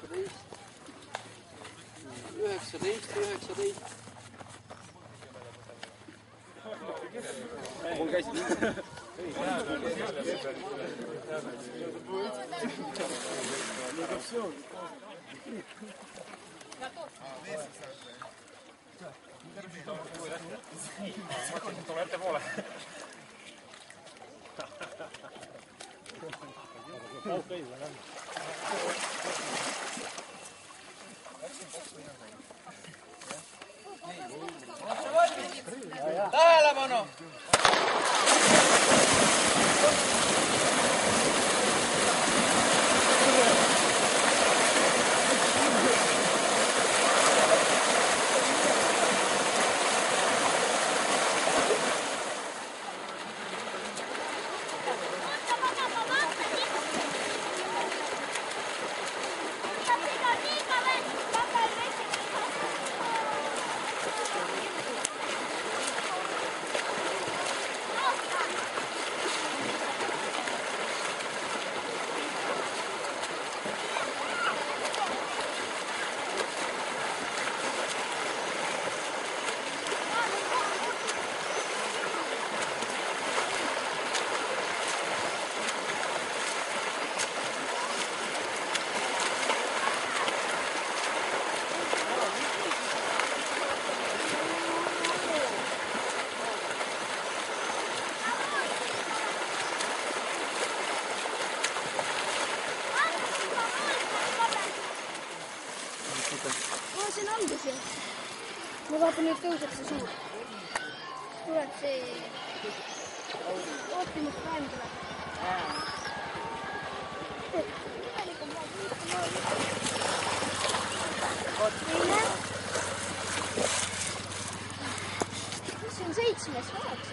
19. Mul käisid tule ettepoole. Tähelepanu! See on algus ju. Ma vaatan, nüüd tõuseb see suur. Tuleb see Optimus Prime tuleb. Teine. See on 7. vaataks.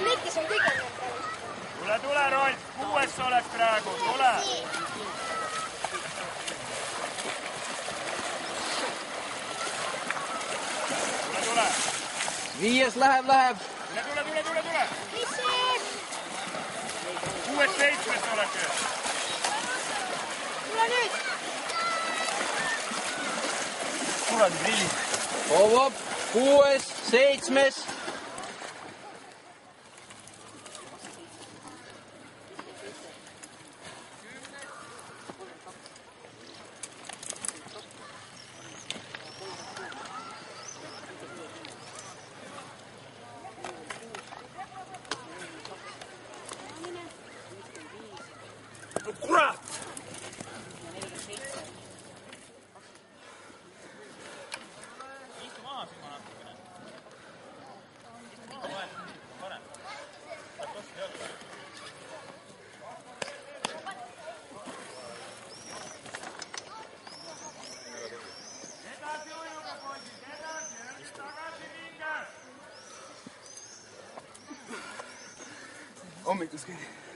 Need, kes on kõige praegu. Tule, Rolf! 6. oled praegu! Tule! Tule! 5. läheb! Tule! Mis see? 6. 7. oled nüüd! Tule nüüd! Kuradi prilli! Hop! 6. 7. Kurat! Istu maha sinna natukene. Istu maha parem. Saab tosti jalga. Edasi ujuge, poisid! Edasi! Nüüd tagasi ringe! Hommikus käidi.